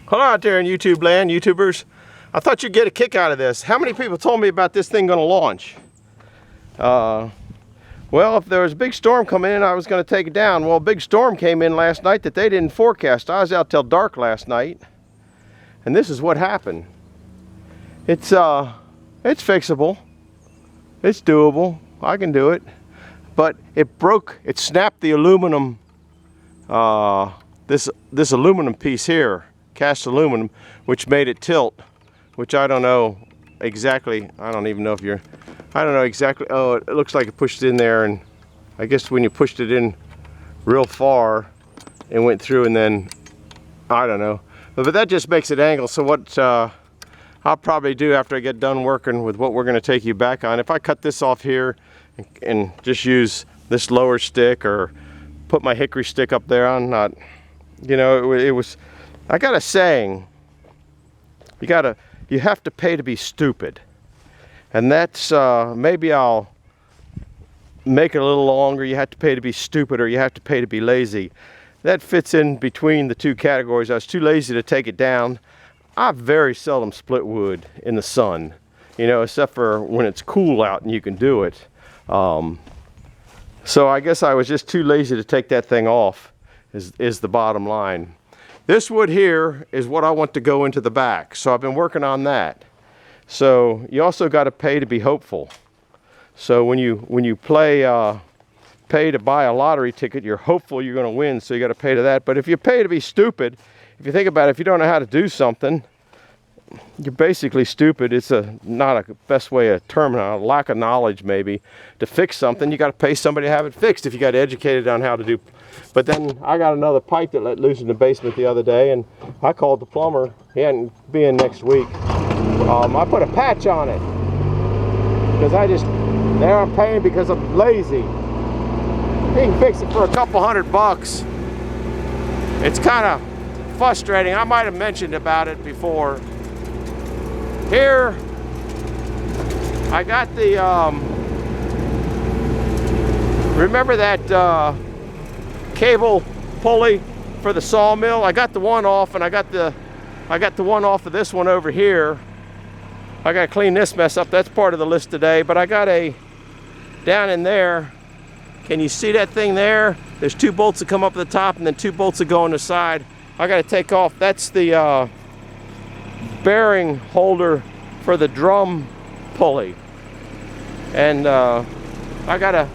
Hello out there in YouTube land, YouTubers. I thought you'd get a kick out of this. How many people told me about this thing going to launch? Well, if there was a big storm coming in, I was going to take it down. Well, a big storm came in last night that they didn't forecast. I was out till dark last night, and this is what happened. It's fixable. It's doable. I can do it. But it broke. It snapped the aluminum. This aluminum piece here, cast aluminum, which made it tilt. Which I don't know exactly. I don't even know if you're. I don't know exactly. Oh, it looks like it pushed in there, and I guess when you pushed it in real far, it went through, and then I don't know. But that just makes it angle. So what I'll probably do after I get done working with what we're going to take you back on, if I cut this off here and just use this lower stick or put my hickory stick up there, I'm not. You know, it was. I got a saying. You have to pay to be stupid. And that's, maybe I'll make it a little longer. You have to pay to be stupid, or you have to pay to be lazy. That fits in between the two categories. I was too lazy to take it down. I very seldom split wood in the sun, you know, except for when it's cool out and you can do it. So I guess I was just too lazy to take that thing off, is the bottom line. This wood here is what I want to go into the back. So I've been working on that. So you also got to pay to be hopeful. So when you pay to buy a lottery ticket, you're hopeful you're going to win, so you got to pay to that. But if you pay to be stupid, if you think about it, if you don't know how to do something, you're basically stupid. It's not a best way of terming a lack of knowledge maybe. To fix something, you got to pay somebody to have it fixed if you got educated on how to do. But then I got another pipe that let loose in the basement the other day, and I called the plumber. He hadn't be in next week. I put a patch on it because there I'm paying because I'm lazy. You can fix it for a couple $100. It's kind of frustrating. I might have mentioned about it before. Here, I got the, remember that cable pulley for the sawmill? I got the one off, and I got the one off of this one over here. I got to clean this mess up. That's part of the list today. But I got down in there. Can you see that thing there? There's two bolts that come up at the top, and then two bolts that go on the side. I got to take off. That's the bearing holder for the drum pulley. And I gotta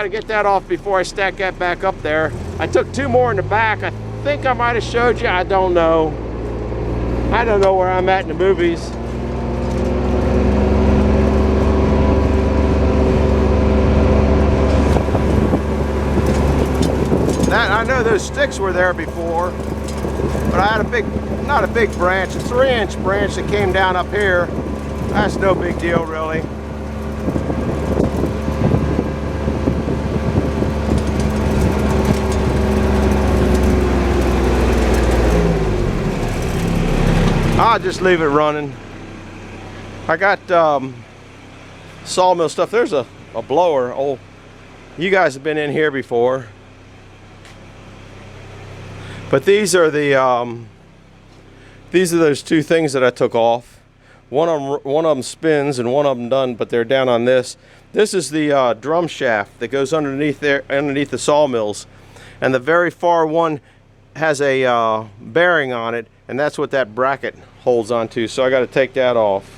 get that off before I stack that back up there. I took two more in the back. I think I might have showed you. I don't know. I don't know where I'm at in the movies. I know those sticks were there before, but I had not a big branch, a 3-inch branch that came down up here. That's no big deal, really. I'll just leave it running. I got sawmill stuff. There's a blower. Oh, you guys have been in here before. But these are those two things that I took off. One of them spins and one of them doesn't, but they're down on this. This is the drum shaft that goes underneath the sawmills, and the very far one has a bearing on it, and that's what that bracket holds onto. So I got to take that off.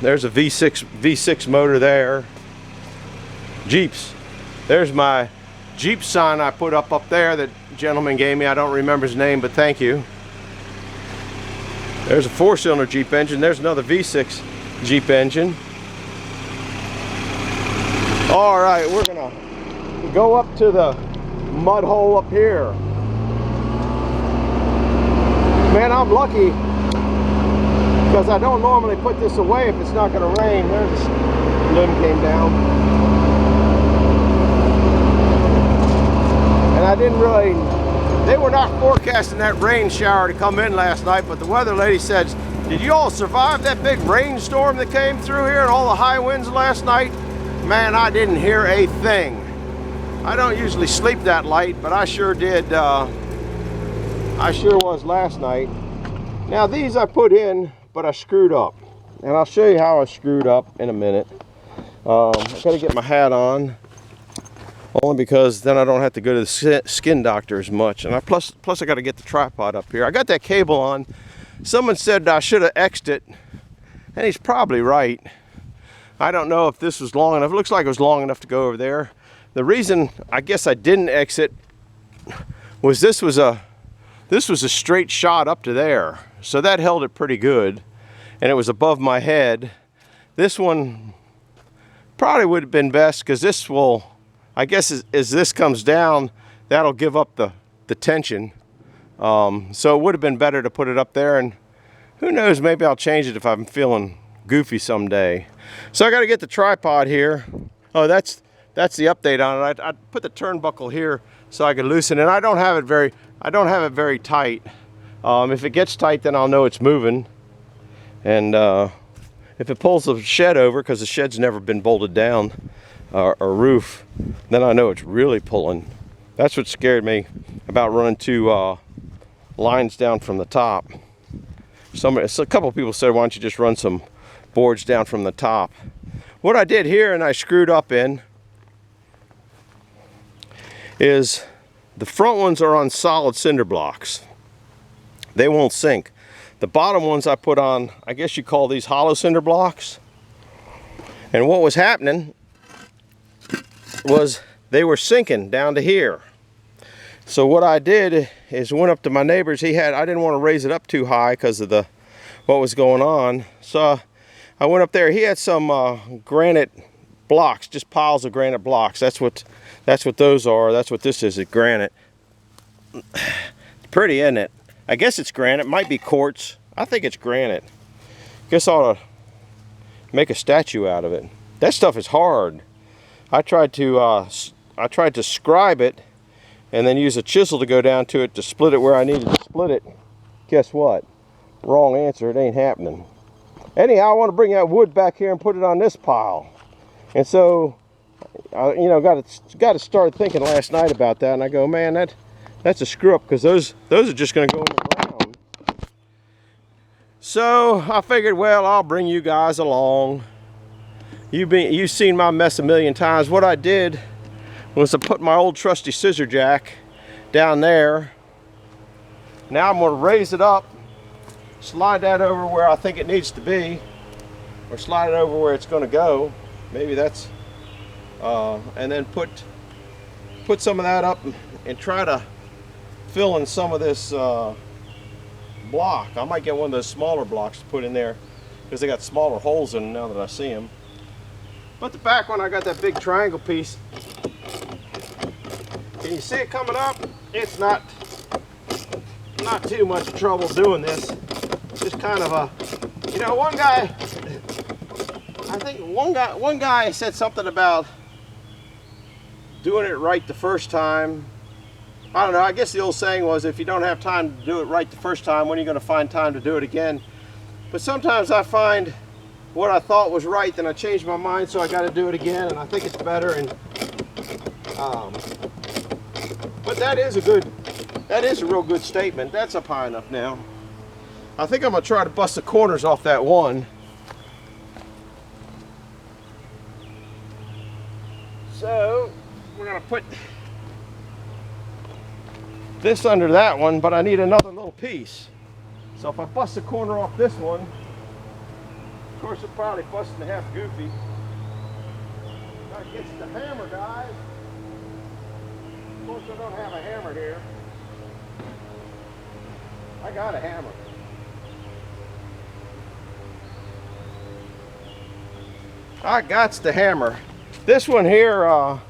There's a V6 motor there. Jeeps. There's my Jeep sign I put up there that gentleman gave me. I don't remember his name, but thank you. There's a 4-cylinder Jeep engine. There's another V6 Jeep engine. All right, we're gonna go up to the mud hole up here. Man, I'm lucky because I don't normally put this away if it's not gonna rain. There's a limb came down. And I didn't really, they were not forecasting that rain shower to come in last night, but the weather lady said, did you all survive that big rainstorm that came through here and all the high winds last night? Man, I didn't hear a thing. I don't usually sleep that late, but I sure did I sure was last night. Now these I put in, but I screwed up. And I'll show you how I screwed up in a minute. I gotta get my hat on. Only because then I don't have to go to the skin doctor as much. And plus I gotta get the tripod up here. I got that cable on. Someone said I should have X'd it. And he's probably right. I don't know if this was long enough. It looks like it was long enough to go over there. The reason I guess I didn't exit was this was a straight shot up to there. So that held it pretty good. And it was above my head. This one probably would have been best because this will, I guess as this comes down, that'll give up the tension. So it would have been better to put it up there, and who knows, maybe I'll change it if I'm feeling goofy someday. So I got to get the tripod here. Oh, that's the update on it. I put the turnbuckle here so I can loosen it. I don't have it very tight. If it gets tight, then I'll know it's moving. And if it pulls the shed over, because the shed's never been bolted down, or roof, then I know it's really pulling. That's what scared me about running two lines down from the top. A couple of people said, why don't you just run some boards down from the top? What I did here, and I screwed up in, is the front ones are on solid cinder blocks. They won't sink. The bottom ones I put on, I guess you call these hollow cinder blocks. And what was happening was they were sinking down to here. So what I did is went up to my neighbor's. I didn't want to raise it up too high because of what was going on. So I went up there. He had some granite blocks, just piles of granite blocks. That's what those are. That's what this is, granite. It's pretty, isn't it? I guess it's granite. Might be quartz. I think it's granite. Guess I ought to make a statue out of it. That stuff is hard. I tried to scribe it and then use a chisel to go down to it to split it where I needed to split it. Guess what? Wrong answer. It ain't happening. Anyhow, I want to bring that wood back here and put it on this pile. And so, you know, got to start thinking last night about that. And I go, man, that's a screw up, because those are just going to go in the ground. So I figured, well, I'll bring you guys along. You've seen my mess a million times. What I did was I put my old trusty scissor jack down there. Now I'm going to raise it up, slide that over where I think it needs to be, or slide it over where it's going to go. Maybe that's, and then put some of that up and try to fill in some of this block. I might get one of those smaller blocks to put in there because they got smaller holes in them now that I see them. But the back one, I got that big triangle piece. Can you see it coming up? It's not too much trouble doing this. Just kind of a, you know, one guy said something about doing it right the first time. I don't know, I guess the old saying was, if you don't have time to do it right the first time, when are you going to find time to do it again? But sometimes I find what I thought was right, then I change my mind, so I got to do it again, and I think it's better. And but that is a real good statement. That's up high enough now. I think I'm going to try to bust the corners off that one. So we're going to put this under that one, but I need another little piece. So if I bust the corner off this one, of course it'll probably bust in half goofy. Gotta get the hammer, guys. Of course I don't have a hammer here. I got a hammer. I got the hammer. This one here,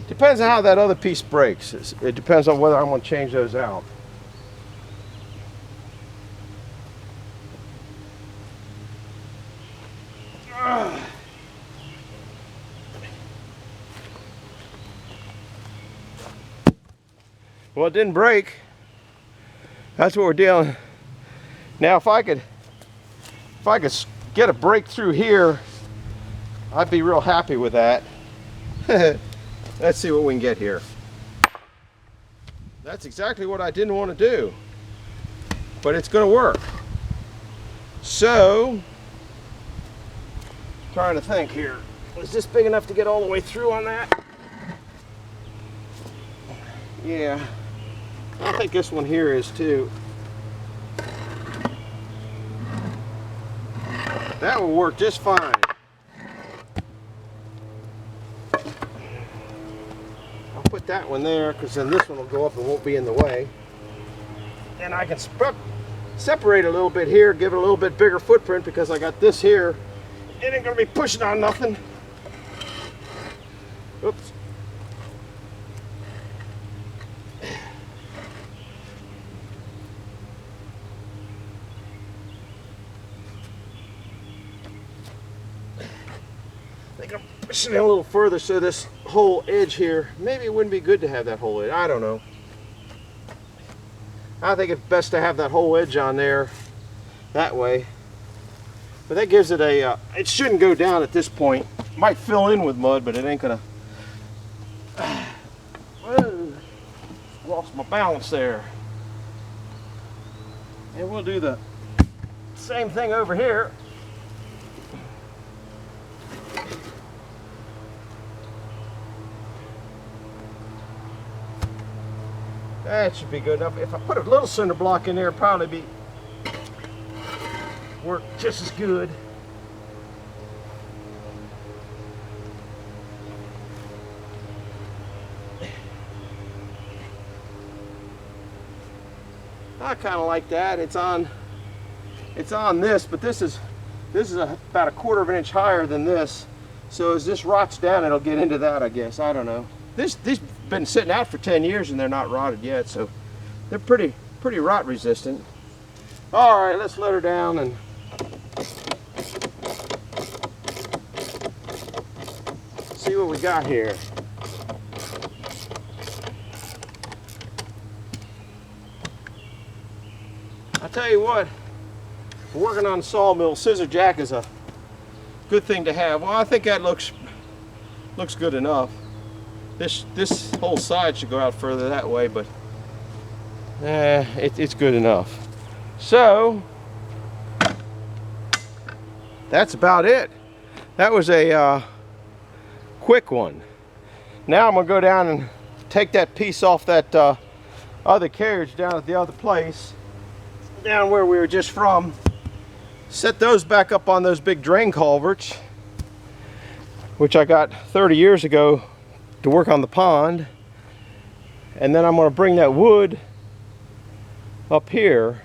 depends on how that other piece breaks. It depends on whether I'm going to change those out. Well, it didn't break. That's what we're dealing. Now, if I could get a break through here, I'd be real happy with that. Let's see what we can get here. That's exactly what I didn't want to do, but it's going to work. So, trying to think here. Is this big enough to get all the way through on that? Yeah, I think this one here is too. That will work just fine. I'll put that one there because then this one will go up and won't be in the way. And I can separate a little bit here, give it a little bit bigger footprint because I got this here. It ain't gonna be pushing on nothing. Oops. I think I'm pushing it a little further so this whole edge here, maybe it wouldn't be good to have that whole edge. I don't know. I think it's best to have that whole edge on there that way. But that gives it a, it shouldn't go down at this point. It might fill in with mud, but it ain't gonna. Whoa, lost my balance there. And we'll do the same thing over here. That should be good enough. If I put a little cinder block in there, it'd probably be work just as good. I kind of like that. It's on this, but this is about 1/4 of an inch higher than this. So as this rots down, it'll get into that, I guess. I don't know. These been sitting out for 10 years and they're not rotted yet, so they're pretty rot resistant. All right, let's let her down and see what we got here. I'll tell you what, working on Sawmill, scissor jack is a good thing to have. Well, I think that looks good enough. This whole side should go out further that way, but it's good enough. So that's about it. That was a quick one. Now I'm gonna go down and take that piece off that other carriage down at the other place, down where we were just from. Set those back up on those big drain culverts, which I got 30 years ago to work on the pond. And then I'm going to bring that wood up here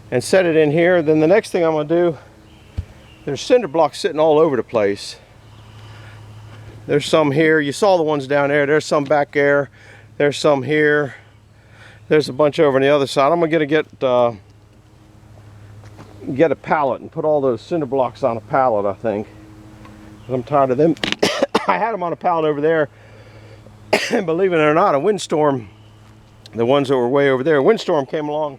and set it in here. Then the next thing I'm going to do, there's cinder blocks sitting all over the place. There's some here. You saw the ones down there. There's some back there. There's some here. There's a bunch over on the other side. I'm going to get a pallet and put all those cinder blocks on a pallet, I think. I'm tired of them. I had them on a pallet over there, and believe it or not, a windstorm, the ones that were way over there, a windstorm came along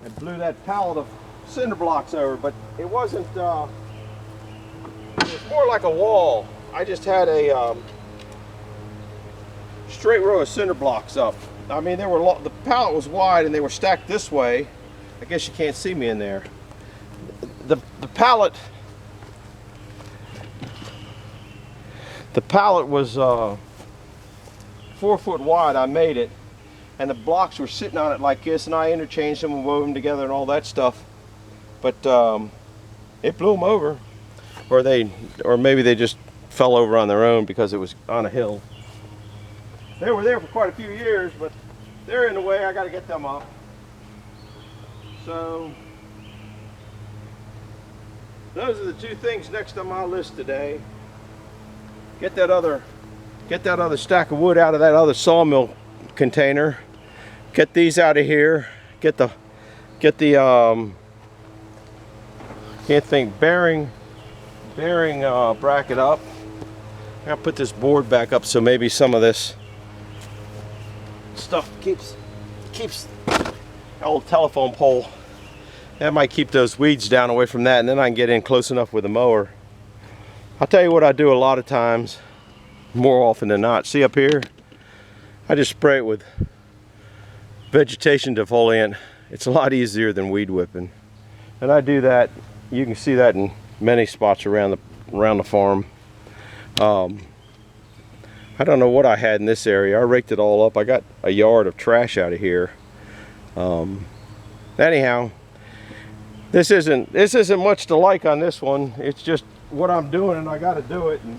and blew that pallet of cinder blocks over, but it wasn't, it was more like a wall. I just had a straight row of cinder blocks up. I mean, they were the pallet was wide and they were stacked this way. I guess you can't see me in there. The pallet was 4 foot wide. I made it, and the blocks were sitting on it like this, and I interchanged them and wove them together and all that stuff. But it blew them over, or maybe they just fell over on their own because it was on a hill. They were there for quite a few years, but they're in the way. I got to get them up. So those are the two things next on my list today. Get that other stack of wood out of that other sawmill container. Get these out of here. Get the can't think, bearing bracket up. I gotta put this board back up so maybe some of this stuff keeps the old telephone pole. That might keep those weeds down away from that, and then I can get in close enough with the mower. I'll tell you what I do a lot of times, more often than not. See up here? I just spray it with vegetation defoliant. It's a lot easier than weed whipping. And I do that, you can see that in many spots around the farm. I don't know what I had in this area. I raked it all up. I got a yard of trash out of here. Anyhow, this isn't much to like on this one. It's just what I'm doing, and I got to do it. And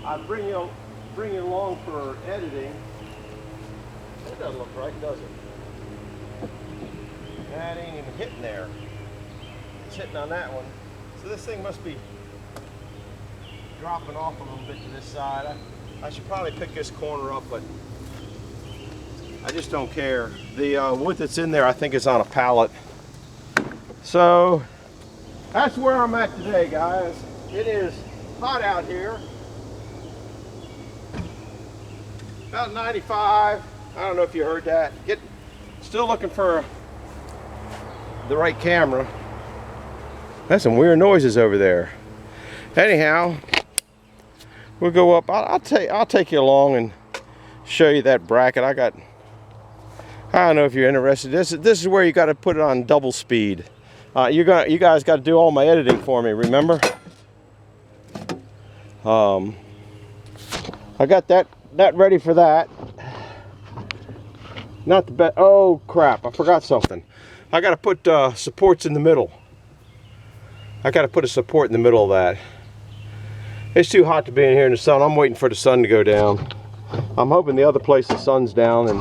I bring you along for editing. That doesn't look right, does it? That ain't even hitting there. It's hitting on that one. So this thing must be dropping off a little bit to this side. I should probably pick this corner up, but I just don't care. The wood that's in there, I think, is on a pallet. So that's where I'm at today, guys. It is hot out here. About 95. I don't know if you heard that. Still looking for the right camera. That's some weird noises over there. Anyhow, we'll go up. I'll take you along and show you that bracket. I don't know if you're interested. This is where you got to put it on double speed. You guys got to do all my editing for me. Remember? I got that ready for that. Not the best. Oh crap! I forgot something. I got to put supports in the middle. I got to put a support in the middle of that. It's too hot to be in here in the sun. I'm waiting for the sun to go down. I'm hoping the other place the sun's down, and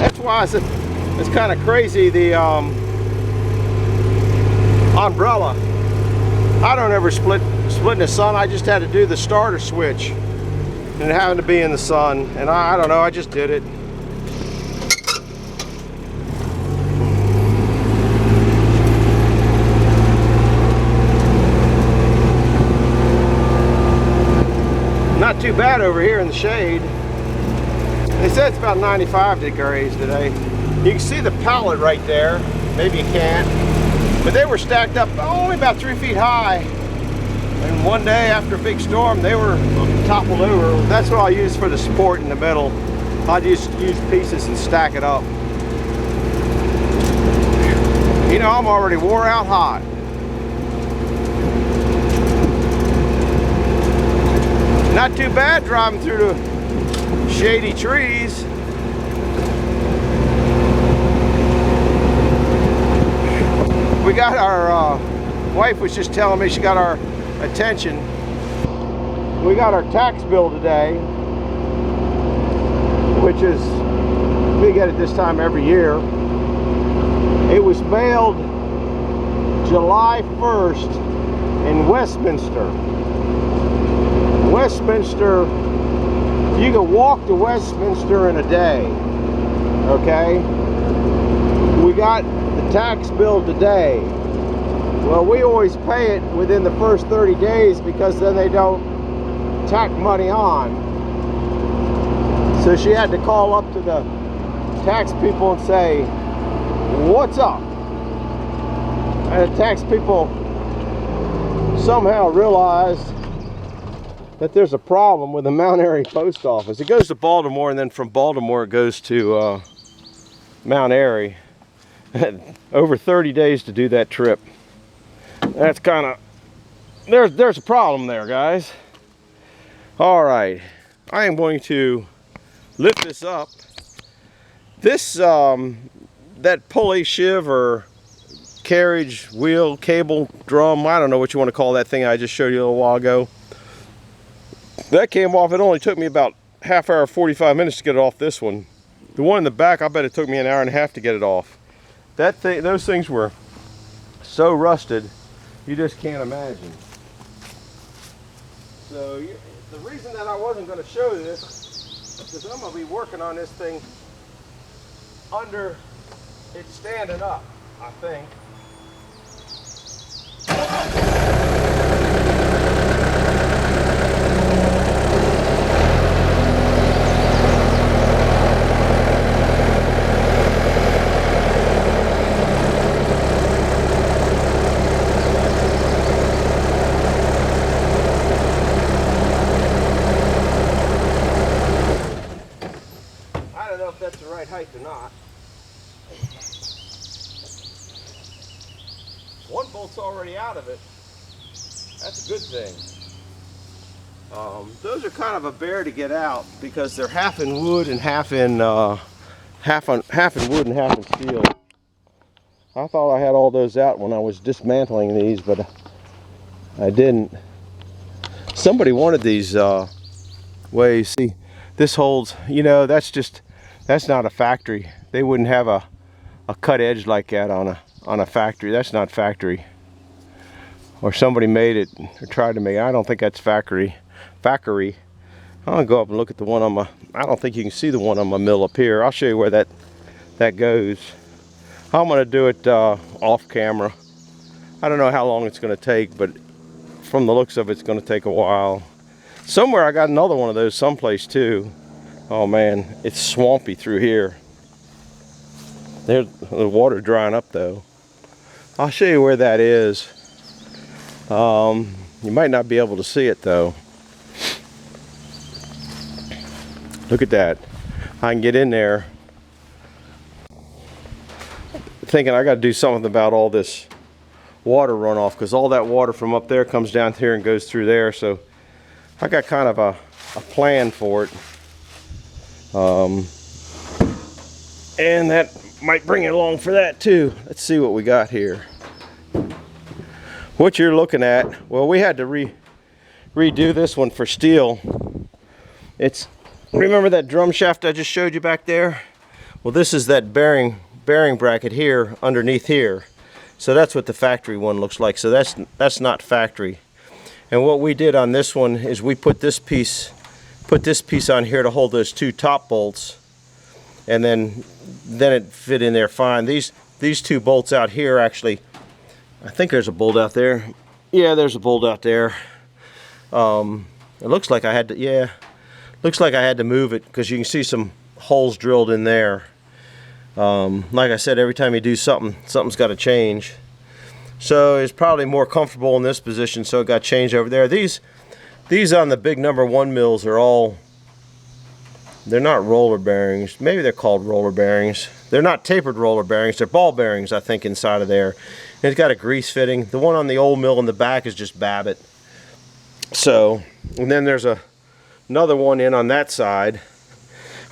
that's why I said it's kind of crazy. The umbrella. I don't ever split in the sun. I just had to do the starter switch, and it happened to be in the sun. And I don't know. I just did it. Not too bad over here in the shade. They said it's about 95 degrees today. You can see the pallet right there. Maybe you can't. But they were stacked up only about 3 feet high. And one day after a big storm, they were toppled over. That's what I use for the support in the middle. I just use pieces and stack it up. You know, I'm already wore out hot. Not too bad driving through the shady trees. We got our, wife was just telling me she got our attention. We got our tax bill today, which is, we get it this time every year. It was mailed July 1st in Westminster. Westminster, you can walk to Westminster in a day, okay? We got the tax bill today. Well, we always pay it within the first 30 days because then they don't tack money on. So she had to call up to the tax people and say, what's up? And the tax people somehow realized that there's a problem with the Mount Airy post office. It goes to Baltimore, and then from Baltimore it goes to Mount Airy. Over 30 days to do that trip. That's kind of, there's a problem there, guys. All right, I am going to lift this up. This, that pulley shiv or carriage, wheel, cable, drum, I don't know what you want to call that thing I just showed you a little while ago. That came off. It only took me about half hour, 45 minutes to get it off this one. The one in the back, I bet it took me an hour and a half to get it off. That thing, those things were so rusted, you just can't imagine. So the reason that I wasn't going to show this is because I'm going to be working on this thing under it standing up, I think. the right height or not. One bolt's already out of it. That's a good thing. Those are kind of a bear to get out because they're half in wood and half in half in wood and half in steel. I thought I had all those out when I was dismantling these, but I didn't. Somebody wanted these ways. See, this holds, you know, that's not a factory. They wouldn't have a cut edge like that on a factory. That's not factory. Or somebody made it or tried to make it. I don't think that's factory. I'm gonna go up and look at the one on my, I don't think you can see the one on my mill up here. I'll show you where that goes. I'm gonna do it off camera. I don't know how long it's gonna take, but from the looks of it, it's gonna take a while. Somewhere I got another one of those someplace too. Oh man, it's swampy through here. There's the water drying up though. I'll show you where that is. You might not be able to see it though. Look at that. I can get in there. Thinking I got to do something about all this water runoff, because all that water from up there comes down here and goes through there. So I got kind of a plan for it. And that might bring it along for that too. Let's see what we got here. What you're looking at, well, we had to redo this one for steel. Remember that drum shaft I just showed you back there? Well, this is that bearing bracket here underneath here. So that's what the factory one looks like. So that's not factory. And what we did on this one is we put this piece on here to hold those two top bolts, and then it fit in there fine. These two bolts out here, actually, I think there's a bolt out there. Yeah, there's a bolt out there. It looks like I had to, yeah, looks like I had to move it because you can see some holes drilled in there. Like I said, every time you do something, something's got to change. So it's probably more comfortable in this position, so it got changed over there. These on the big #1 mills are all, they're not roller bearings. Maybe they're called roller bearings. They're not tapered roller bearings. They're ball bearings, I think, inside of there. And it's got a grease fitting. The one on the old mill in the back is just Babbitt. So, and then there's another one in on that side.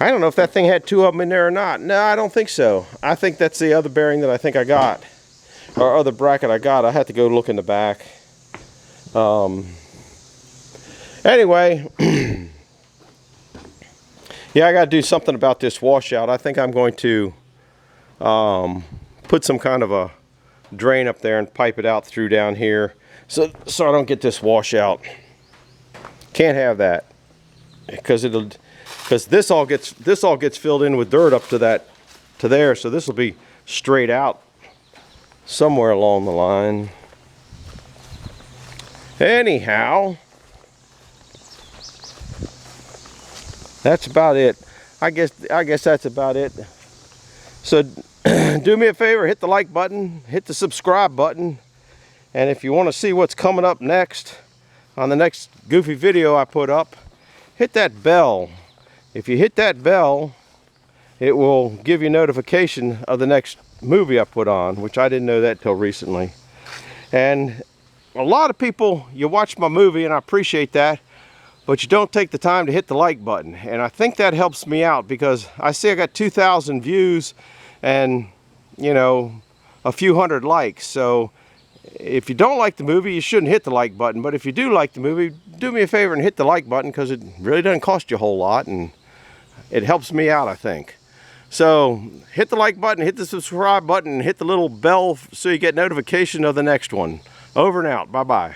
I don't know if that thing had two of them in there or not. No, I don't think so. I think that's the other bearing that I think I got, or other bracket I got. I had to go look in the back. Anyway, yeah, I got to do something about this washout. I think I'm going to put some kind of a drain up there and pipe it out through down here, so I don't get this washout. Can't have that, because this all gets filled in with dirt up to there. So this will be straight out somewhere along the line. Anyhow, that's about it. I guess that's about it. So do me a favor, hit the like button, hit the subscribe button, and if you want to see what's coming up next on the next goofy video I put up, hit that bell. If you hit that bell, it will give you notification of the next movie I put on, which I didn't know that till recently. And a lot of people, you watch my movie, and I appreciate that, but you don't take the time to hit the like button. And I think that helps me out, because I see I got 2,000 views and, you know, a few hundred likes. So if you don't like the movie, you shouldn't hit the like button. But if you do like the movie, do me a favor and hit the like button, because it really doesn't cost you a whole lot, and it helps me out, I think. So hit the like button, hit the subscribe button, and hit the little bell so you get notification of the next one. Over and out. Bye-bye.